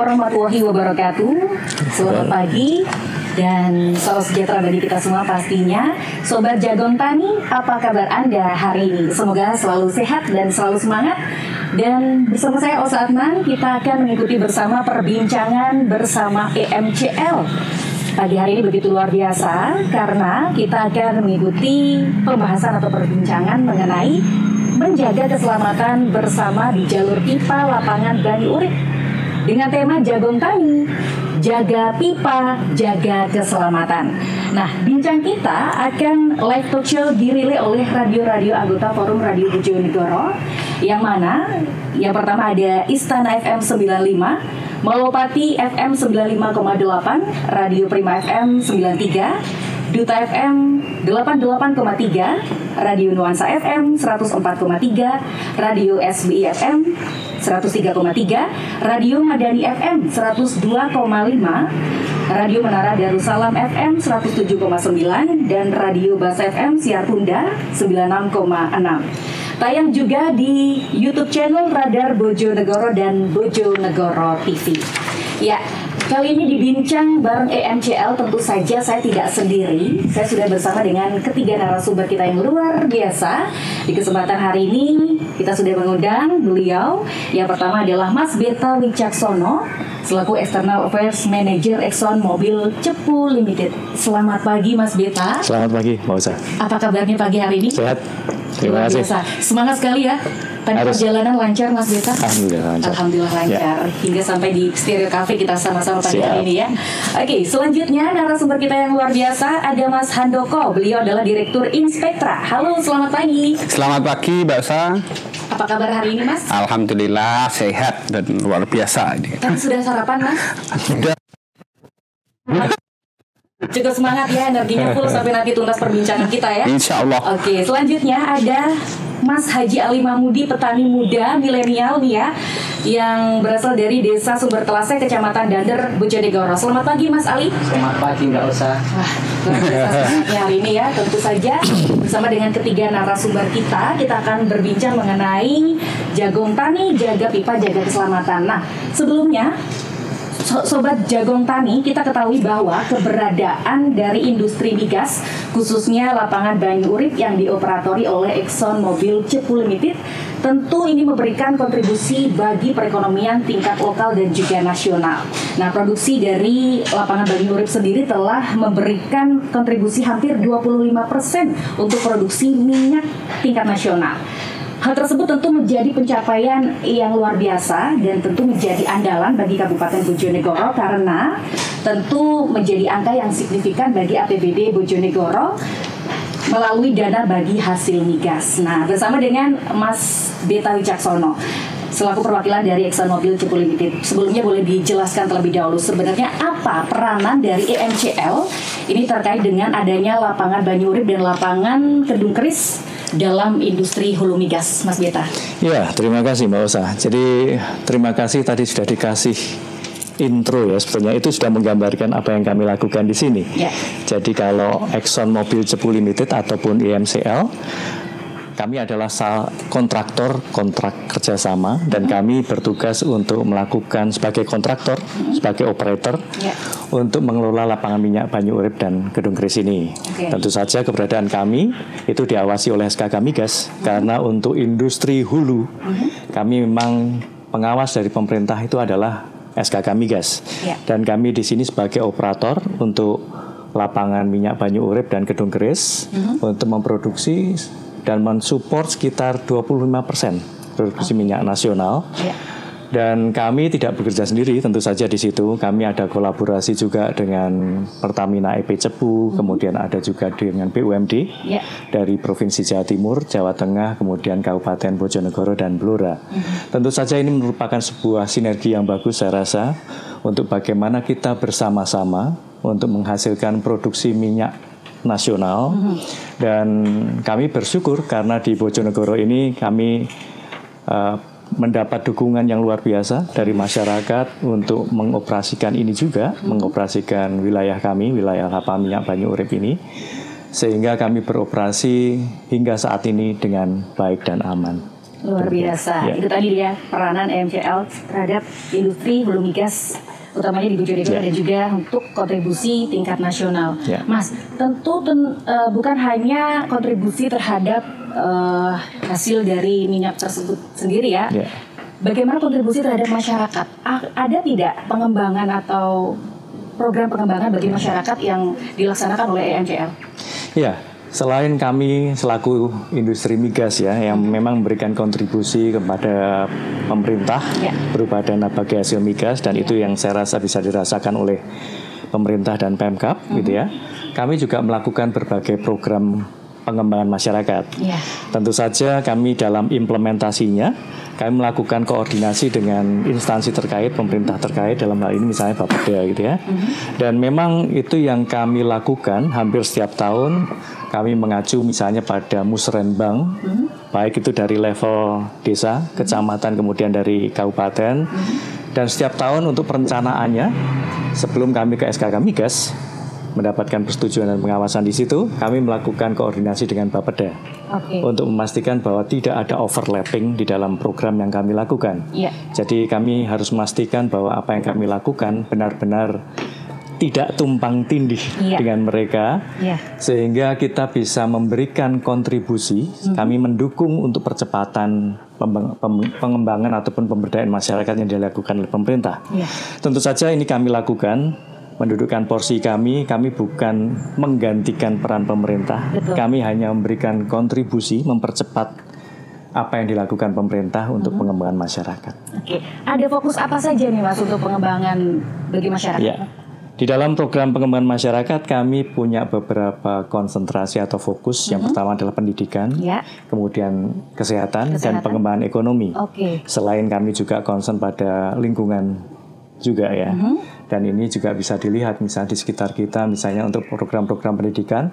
warahmatullahi wabarakatuh. Selamat pagi dan salam sejahtera bagi kita semua pastinya. Sobat Jagon Tani, apa kabar Anda hari ini? Semoga selalu sehat dan selalu semangat. Dan bersama saya Osa Adnan, kita akan mengikuti bersama perbincangan bersama EMCL. Pagi hari ini begitu luar biasa karena kita akan mengikuti pembahasan atau perbincangan mengenai menjaga keselamatan bersama di jalur pipa lapangan Bani Urip dengan tema Jagon Tani, jaga pipa, jaga keselamatan. Nah, bincang kita akan live talk show dirilai oleh radio-radio anggota Forum Radio Bojonegoro, yang mana yang pertama ada Istana FM 95, Malopati FM 95,8, Radio Prima FM 93, Duta FM 88,3, Radio Nuansa FM 104,3, Radio SBI FM 103,3, Radio Madani FM 102,5, Radio Menara Darussalam FM 107,9, dan Radio Basa FM Siar Tunda 96,6. Tayang juga di YouTube channel Radar Bojonegoro dan Bojonegoro TV. Ya, kali ini dibincang bareng EMCL. Tentu saja saya tidak sendiri. Saya sudah bersama dengan ketiga narasumber kita yang luar biasa. Di kesempatan hari ini kita sudah mengundang beliau. Yang pertama adalah Mas Beta Wicaksono selaku External Affairs Manager Exxon Mobil Cepu Limited. Selamat pagi Mas Beta. Selamat pagi Mbak Usa. Apa kabarnya pagi hari ini? Sehat. Terima kasih. Semangat sekali ya. Perjalanan lancar Mas Beta? Alhamdulillah lancar. Alhamdulillah lancar. Ya. Hingga sampai di Stereo Cafe kita sama-sama pagi hari ini ya. Oke, selanjutnya narasumber kita yang luar biasa ada Mas Handoko. Beliau adalah Direktur Inspektra. Halo, selamat pagi. Selamat pagi Mbak Sa. Apa kabar hari ini Mas? Alhamdulillah sehat dan luar biasa ini. Kan sudah sarapan Mas? Sudah. Cukup semangat ya, energinya full sampai nanti tuntas perbincangan kita ya. Insya Allah. Oke, selanjutnya ada Mas Haji Ali Mahmudi, petani muda milenial nih ya, yang berasal dari Desa Sumber Kelase, Kecamatan Dander, Bojonegoro. Selamat pagi Mas Ali. Selamat pagi Mbak Usa. Wah, luar biasa semangatnya hari ini ya. Tentu saja bersama dengan ketiga narasumber kita akan berbincang mengenai Jagon Tani, jaga pipa, jaga keselamatan. Nah, sebelumnya Sobat Jagon Tani, kita ketahui bahwa keberadaan dari industri migas, khususnya lapangan Bani Urip yang dioperatori oleh Exxon Mobil Cepu Limited, tentu ini memberikan kontribusi bagi perekonomian tingkat lokal dan juga nasional. Nah, produksi dari lapangan Bani Urip sendiri telah memberikan kontribusi hampir 25% untuk produksi minyak tingkat nasional. Hal tersebut tentu menjadi pencapaian yang luar biasa dan tentu menjadi andalan bagi Kabupaten Bojonegoro karena tentu menjadi angka yang signifikan bagi APBD Bojonegoro melalui dana bagi hasil migas. Nah, bersama dengan Mas Beta Wicaksono selaku perwakilan dari Exxon Mobil Cepu Limited. Sebelumnya boleh dijelaskan terlebih dahulu sebenarnya apa peranan dari EMCL ini terkait dengan adanya lapangan Bani Urip dan lapangan Kedung Keris dalam industri hulu migas, Mas Beta. Ya, terima kasih Mbak Osa. Jadi terima kasih tadi sudah dikasih intro ya, sebenarnya itu sudah menggambarkan apa yang kami lakukan di sini. Ya. Jadi kalau Exxon Mobil Cepu Limited ataupun EMCL, kami adalah kontraktor kontrak kerjasama dan kami bertugas untuk melakukan sebagai kontraktor, sebagai operator untuk mengelola lapangan minyak Bani Urip dan Kedung Keris ini. Tentu saja keberadaan kami itu diawasi oleh SKK Migas karena untuk industri hulu kami memang pengawas dari pemerintah itu adalah SKK Migas dan kami di sini sebagai operator untuk lapangan minyak Bani Urip dan Kedung Keris untuk memproduksi dan mensupport sekitar 25% produksi minyak nasional. Dan kami tidak bekerja sendiri, tentu saja di situ kami ada kolaborasi juga dengan Pertamina EP Cepu, kemudian ada juga dengan BUMD dari Provinsi Jawa Timur, Jawa Tengah, kemudian Kabupaten Bojonegoro dan Blora. Tentu saja ini merupakan sebuah sinergi yang bagus saya rasa untuk bagaimana kita bersama-sama untuk menghasilkan produksi minyak nasional dan kami bersyukur karena di Bojonegoro ini kami mendapat dukungan yang luar biasa dari masyarakat untuk mengoperasikan ini juga, mengoperasikan wilayah kami, wilayah lapangan minyak Bani Urip ini, sehingga kami beroperasi hingga saat ini dengan baik dan aman. Luar biasa. Ya. Itu tadi dia peranan EMCL terhadap industri hulu migas, utamanya di Bojonegoro dan juga untuk kontribusi tingkat nasional. Ya. Mas, tentu bukan hanya kontribusi terhadap hasil dari minyak tersebut sendiri ya. Ya. Bagaimana kontribusi terhadap masyarakat? Ada tidak pengembangan atau program pengembangan bagi masyarakat yang dilaksanakan oleh EMCL? Ya. Selain kami selaku industri migas ya yang memang memberikan kontribusi kepada pemerintah berupa dana bagi hasil migas dan itu yang saya rasa bisa dirasakan oleh pemerintah dan Pemkab gitu ya. Kami juga melakukan berbagai program pengembangan masyarakat. Tentu saja kami dalam implementasinya kami melakukan koordinasi dengan instansi terkait, pemerintah terkait dalam hal ini misalnya Bapeda gitu ya. Dan memang itu yang kami lakukan hampir setiap tahun. Kami mengacu misalnya pada musrenbang, baik itu dari level desa, kecamatan, kemudian dari kabupaten. Dan setiap tahun untuk perencanaannya, sebelum kami ke SKK Migas, mendapatkan persetujuan dan pengawasan di situ, kami melakukan koordinasi dengan Bapeda untuk memastikan bahwa tidak ada overlapping di dalam program yang kami lakukan. Jadi kami harus memastikan bahwa apa yang kami lakukan benar-benar tidak tumpang tindih dengan mereka, sehingga kita bisa memberikan kontribusi. Kami mendukung untuk percepatan pengembangan ataupun pemberdayaan masyarakat yang dilakukan oleh pemerintah. Tentu saja ini kami lakukan mendudukkan porsi kami bukan menggantikan peran pemerintah. Kami hanya memberikan kontribusi mempercepat apa yang dilakukan pemerintah untuk pengembangan masyarakat. Ada fokus apa saja nih Mas untuk pengembangan bagi masyarakat? Di dalam program pengembangan masyarakat kami punya beberapa konsentrasi atau fokus. Yang pertama adalah pendidikan, kemudian kesehatan dan pengembangan ekonomi. Selain kami juga concern pada lingkungan juga ya. Dan ini juga bisa dilihat misalnya di sekitar kita, misalnya untuk program-program pendidikan.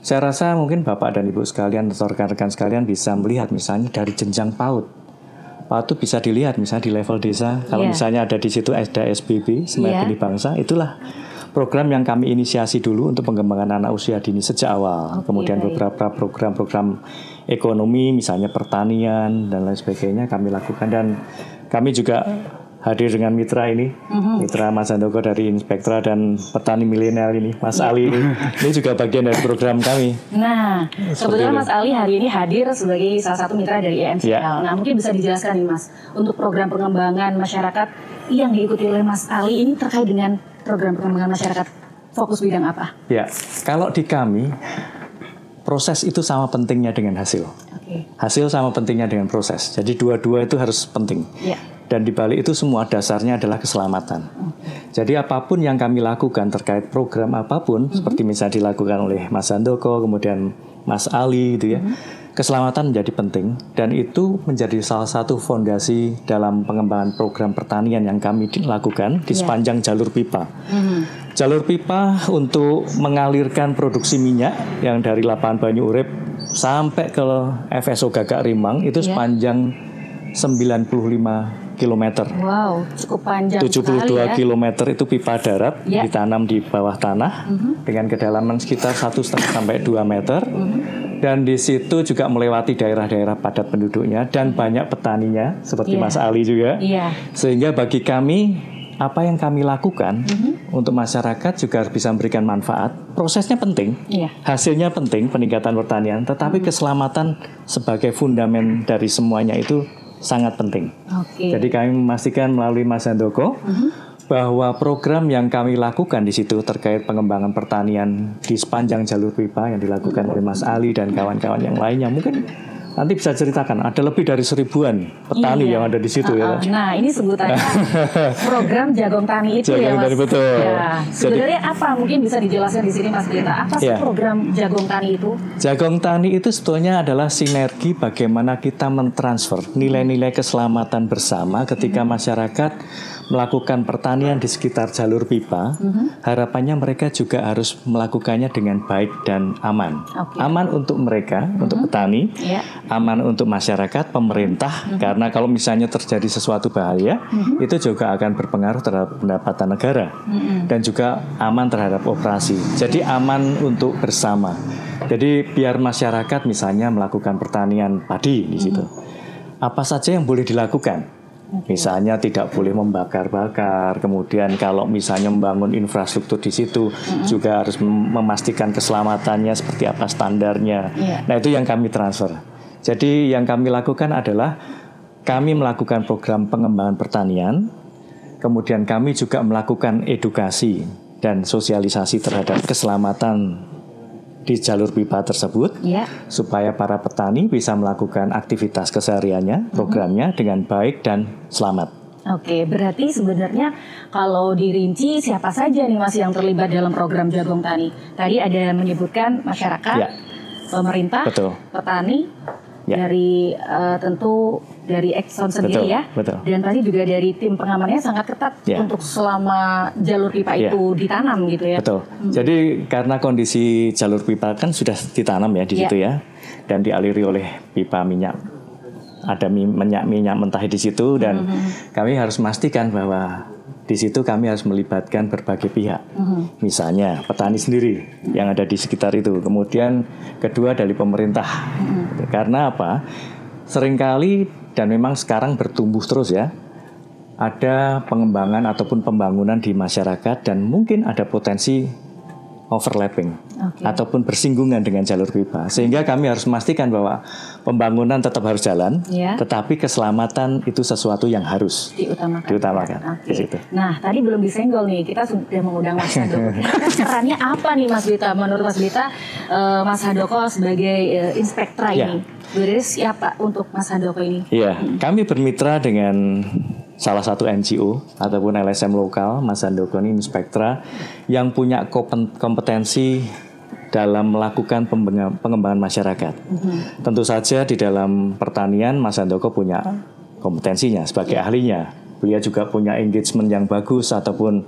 Saya rasa mungkin Bapak dan Ibu sekalian atau rekan-rekan sekalian bisa melihat misalnya dari jenjang PAUD. PAUD itu bisa dilihat misalnya di level desa. Kalau misalnya ada di situ ada SBB, Semangat Benih Bangsa, itulah program yang kami inisiasi dulu untuk pengembangan anak usia dini sejak awal. Kemudian beberapa program-program ekonomi, misalnya pertanian dan lain sebagainya kami lakukan. Dan kami juga hadir dengan mitra ini, mitra Mas Handoko dari Inspektora dan Petani Milenial ini, Mas Ali ini juga bagian dari program kami. Nah, kebetulan Mas Ali hari ini hadir sebagai salah satu mitra dari EMCL. Nah, mungkin bisa dijelaskan nih Mas, untuk program pengembangan masyarakat yang diikuti oleh Mas Ali ini terkait dengan program pengembangan masyarakat fokus bidang apa? Ya, kalau di kami proses itu sama pentingnya dengan hasil. Hasil sama pentingnya dengan proses. Jadi dua-dua itu harus penting. Dan di balik itu semua dasarnya adalah keselamatan. Jadi apapun yang kami lakukan terkait program apapun, seperti misalnya dilakukan oleh Mas Handoko, kemudian Mas Ali gitu ya, keselamatan menjadi penting dan itu menjadi salah satu fondasi dalam pengembangan program pertanian yang kami lakukan di sepanjang jalur pipa. Jalur pipa untuk mengalirkan produksi minyak yang dari Lapangan Banyu Urip sampai ke FSO Gagak Rimang itu sepanjang 95 km. Wow, cukup panjang 72 km itu pipa darat ditanam di bawah tanah dengan kedalaman sekitar 1,5 sampai 2 meter. Dan di situ juga melewati daerah-daerah padat penduduknya dan banyak petaninya seperti Mas Ali juga. Sehingga bagi kami apa yang kami lakukan untuk masyarakat juga bisa memberikan manfaat. Prosesnya penting, hasilnya penting, peningkatan pertanian, tetapi keselamatan sebagai fundamen dari semuanya itu sangat penting. Jadi kami memastikan melalui Mas Handoko bahwa program yang kami lakukan di situ terkait pengembangan pertanian di sepanjang jalur pipa yang dilakukan oleh Mas Ali dan kawan-kawan yang lainnya, mungkin nanti bisa ceritakan ada lebih dari 1.000-an petani yang ada di situ ya. Nah, ini sebutannya program Jagong Tani itu Jagong Tani, betul. Sebenarnya apa mungkin bisa dijelaskan di sini Mas Gita? Apa sih program Jagong Tani itu? Jagong Tani itu sebetulnya adalah sinergi bagaimana kita mentransfer nilai-nilai keselamatan bersama ketika masyarakat melakukan pertanian di sekitar jalur pipa. Harapannya mereka juga harus melakukannya dengan baik dan aman. Aman untuk mereka, untuk petani, aman untuk masyarakat, pemerintah, karena kalau misalnya terjadi sesuatu bahaya, itu juga akan berpengaruh terhadap pendapatan negara, dan juga aman terhadap operasi. Jadi aman untuk bersama. Jadi biar masyarakat misalnya melakukan pertanian padi di situ. apa saja yang boleh dilakukan. Misalnya tidak boleh membakar-bakar, kemudian kalau misalnya membangun infrastruktur di situ juga harus memastikan keselamatannya seperti apa standarnya. Nah itu yang kami transfer. Jadi yang kami lakukan adalah kami melakukan program pengembangan pertanian, kemudian kami juga melakukan edukasi dan sosialisasi terhadap keselamatan di jalur pipa tersebut, supaya para petani bisa melakukan aktivitas kesehariannya, programnya dengan baik dan selamat. Oke, berarti sebenarnya kalau dirinci siapa saja nih Mas yang terlibat dalam program Jagung Tani? Tadi ada menyebutkan masyarakat, pemerintah, petani, dari tentu dari Exxon sendiri betul. Dan tadi juga dari tim pengamannya sangat ketat untuk selama jalur pipa itu ditanam gitu ya. Betul. Jadi karena kondisi jalur pipa kan sudah ditanam ya di situ ya, dan dialiri oleh pipa minyak, ada minyak mentah di situ, dan kami harus memastikan bahwa di situ kami harus melibatkan berbagai pihak, misalnya petani sendiri yang ada di sekitar itu, kemudian kedua dari pemerintah, karena apa? Seringkali dan memang sekarang bertumbuh terus ya, ada pengembangan ataupun pembangunan di masyarakat dan mungkin ada potensi overlapping ataupun bersinggungan dengan jalur pipa, sehingga kami harus memastikan bahwa pembangunan tetap harus jalan, tetapi keselamatan itu sesuatu yang harus diutamakan. Di situ. Nah, tadi belum disenggol nih, kita sudah mengundang Mas Handoko. Perannya apa nih Mas Bita? Menurut Mas Bita, Mas Handoko sebagai inspektra ini, sebenarnya siapa untuk Mas Handoko ini? Iya, kami bermitra dengan salah satu NGO ataupun LSM lokal, Mas Handoko ini inspektra yang punya kompetensi dalam melakukan pengembangan masyarakat. Tentu saja di dalam pertanian Mas Handoko punya kompetensinya sebagai ahlinya. Beliau juga punya engagement yang bagus ataupun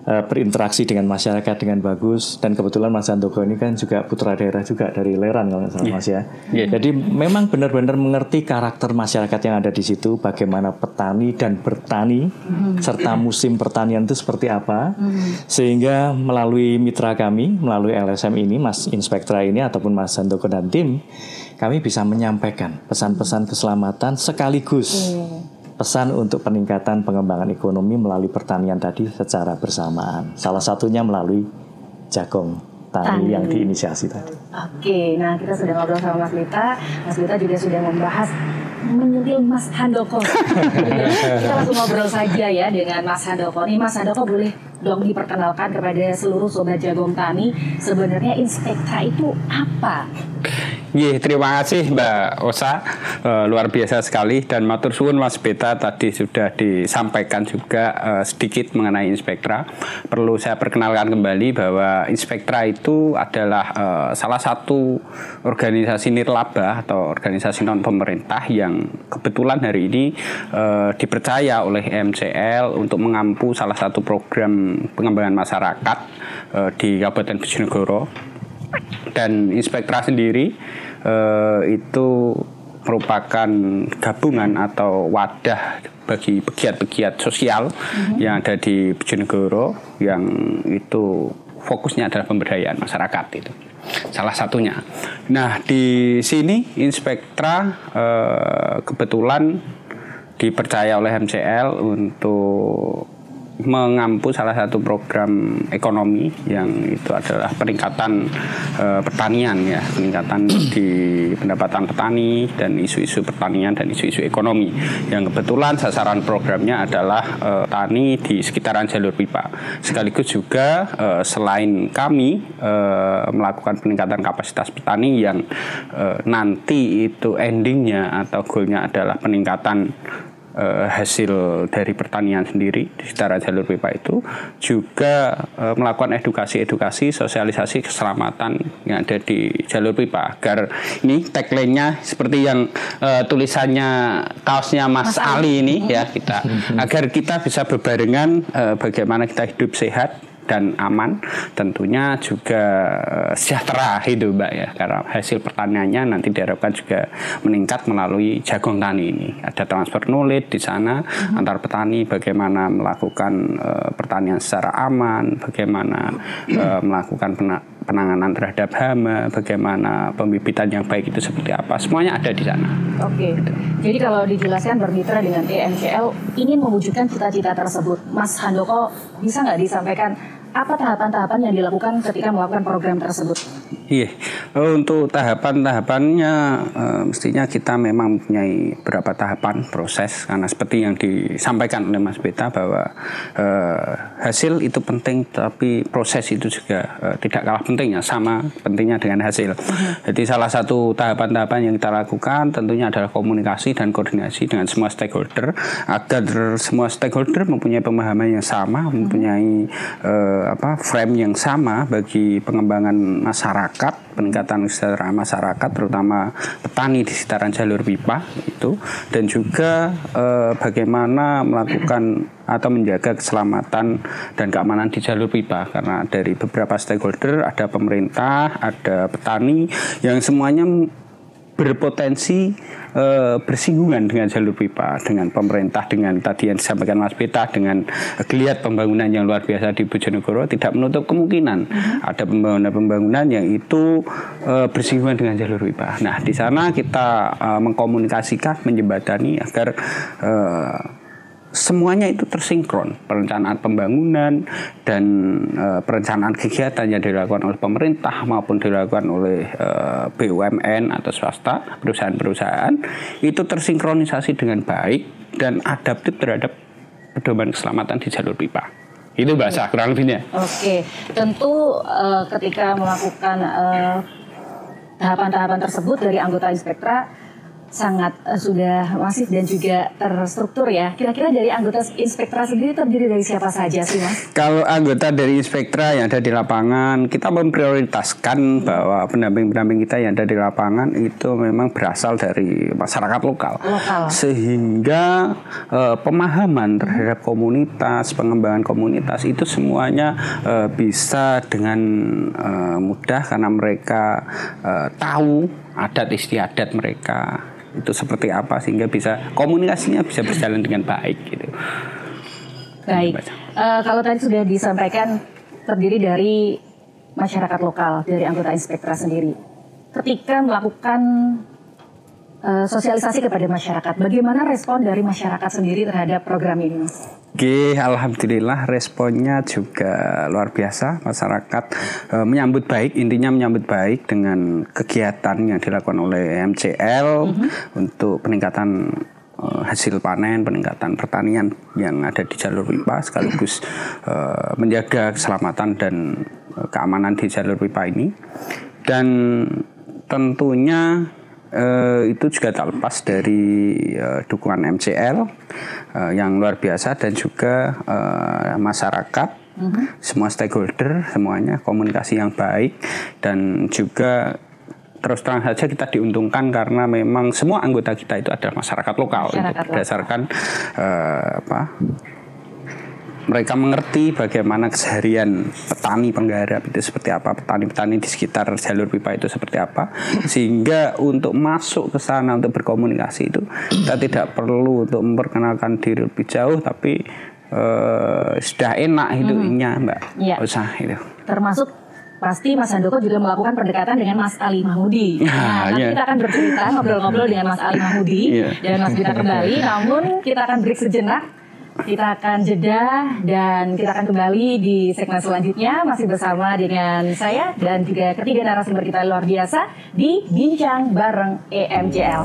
berinteraksi dengan masyarakat dengan bagus, dan kebetulan Mas Handoko ini kan juga putra daerah juga dari Leran kalau nggak salah Mas ya. Jadi memang benar-benar mengerti karakter masyarakat yang ada di situ, bagaimana petani dan bertani serta musim pertanian itu seperti apa, sehingga melalui mitra kami, melalui LSM ini, Mas Inspektra ini ataupun Mas Handoko dan tim, kami bisa menyampaikan pesan-pesan keselamatan sekaligus pesan untuk peningkatan pengembangan ekonomi melalui pertanian tadi secara bersamaan. Salah satunya melalui Jagung Tani yang diinisiasi tadi. Oke, nah kita sudah ngobrol sama Mas Bita. Mas Bita juga sudah membahas menyentil Mas Handoko. Kita langsung ngobrol saja ya dengan Mas Handoko. Nih Mas Handoko, boleh dong diperkenalkan kepada seluruh Sobat Jagung Tani, sebenarnya inspektra itu apa? Terima kasih Mbak Osa, luar biasa sekali, dan matur suwun Mas Beta tadi sudah disampaikan juga sedikit mengenai inspektra. Perlu saya perkenalkan kembali bahwa inspektra itu adalah salah satu organisasi nirlaba atau organisasi non pemerintah yang kebetulan hari ini dipercaya oleh MCL untuk mengampu salah satu program pengembangan masyarakat di Kabupaten Bojonegoro. Dan inspektra sendiri itu merupakan gabungan atau wadah bagi pegiat-pegiat sosial yang ada di Bojonegoro, yang itu fokusnya adalah pemberdayaan masyarakat, itu salah satunya. Nah, di sini inspektra kebetulan dipercaya oleh MCL untuk mengampu salah satu program ekonomi yang itu adalah peningkatan pertanian ya, peningkatan di pendapatan petani dan isu-isu pertanian dan isu-isu ekonomi, yang kebetulan sasaran programnya adalah tani di sekitaran jalur pipa. Sekaligus juga selain kami melakukan peningkatan kapasitas petani yang nanti itu endingnya atau goalnya adalah peningkatan hasil dari pertanian sendiri di sekitar jalur pipa, itu juga melakukan edukasi, sosialisasi keselamatan yang ada di jalur pipa, agar ini tagline-nya seperti yang tulisannya kaosnya Mas Ali ini ya, kita agar kita bisa berbarengan bagaimana kita hidup sehat dan aman, tentunya juga sejahtera hidup Mbak ya, karena hasil pertaniannya nanti diharapkan juga meningkat melalui Jagung Tani ini. Ada transfer knowledge di sana antar petani, bagaimana melakukan pertanian secara aman, bagaimana melakukan penanganan terhadap hama, bagaimana pembibitan yang baik itu seperti apa, semuanya ada di sana. Oke. Jadi kalau dijelaskan bermitra dengan EMCL ingin mewujudkan cita-cita tersebut, Mas Handoko bisa nggak disampaikan apa tahapan-tahapan yang dilakukan ketika melakukan program tersebut? Iya, untuk tahapan-tahapannya mestinya kita memang mempunyai beberapa tahapan proses, karena seperti yang disampaikan oleh Mas Beta bahwa hasil itu penting, tapi proses itu juga tidak kalah pentingnya, sama pentingnya dengan hasil. Jadi salah satu tahapan-tahapan yang kita lakukan tentunya adalah komunikasi dan koordinasi dengan semua stakeholder agar semua stakeholder mempunyai pemahaman yang sama, mempunyai frame yang sama bagi pengembangan masyarakat, peningkatan kesejahteraan masyarakat, terutama petani di sekitaran jalur pipa itu, dan juga bagaimana melakukan atau menjaga keselamatan dan keamanan di jalur pipa, karena dari beberapa stakeholder ada pemerintah, ada petani yang semuanya berpotensi bersinggungan dengan jalur pipa, dengan pemerintah, dengan tadi yang disampaikan Mas Beta, dengan geliat pembangunan yang luar biasa di Bojonegoro, tidak menutup kemungkinan ada pembangunan yang itu bersinggungan dengan jalur pipa. Nah, di sana kita mengkomunikasikan, menjembatani agar semuanya itu tersinkron, perencanaan pembangunan dan perencanaan kegiatan yang dilakukan oleh pemerintah maupun dilakukan oleh BUMN atau swasta, perusahaan-perusahaan itu tersinkronisasi dengan baik dan adaptif terhadap pedoman keselamatan di jalur pipa. Itu bahasa kurang lebihnya. Oke, tentu ketika melakukan tahapan-tahapan tersebut dari anggota Inspektra sangat sudah masif dan juga terstruktur ya. Kira-kira dari anggota Inspektra sendiri terdiri dari siapa saja sih, Mas? Kalau anggota dari Inspektra yang ada di lapangan, kita memprioritaskan bahwa pendamping-pendamping kita yang ada di lapangan itu memang berasal dari masyarakat lokal. Sehingga pemahaman terhadap komunitas, pengembangan komunitas itu semuanya bisa dengan mudah karena mereka tahu adat istiadat mereka itu seperti apa, sehingga bisa komunikasinya bisa berjalan dengan baik gitu. Baik. Kalau tadi sudah disampaikan terdiri dari masyarakat lokal, dari anggota Inspektra sendiri. Ketika melakukan sosialisasi kepada masyarakat, bagaimana respon dari masyarakat sendiri terhadap program ini, Mas? Oke, alhamdulillah responnya juga luar biasa. Masyarakat menyambut baik, intinya menyambut baik dengan kegiatan yang dilakukan oleh MCL untuk peningkatan hasil panen, peningkatan pertanian yang ada di jalur pipa, sekaligus menjaga keselamatan dan keamanan di jalur pipa ini. Dan tentunya itu juga tak lepas dari dukungan MCL yang luar biasa dan juga masyarakat, semua stakeholder, semuanya komunikasi yang baik, dan juga terus terang saja kita diuntungkan karena memang semua anggota kita itu adalah masyarakat lokal, berdasarkan mereka mengerti bagaimana keseharian petani penggarap itu seperti apa, petani-petani di sekitar jalur pipa itu seperti apa, sehingga untuk masuk ke sana untuk berkomunikasi itu kita tidak perlu untuk memperkenalkan diri lebih jauh, tapi sudah enak hidupnya, Mbak. Usah itu. Termasuk pasti Mas Handoko juga melakukan pendekatan dengan Mas Ali Mahmudi. Nanti kita akan bercerita, ngobrol-ngobrol dengan Mas Ali Mahmudi dan Mas Bita kembali. Namun kita akan break sejenak. Kita akan jeda dan kita akan kembali di segmen selanjutnya masih bersama dengan saya dan juga ketiga narasumber kita luar biasa di Bincang Bareng EMCL.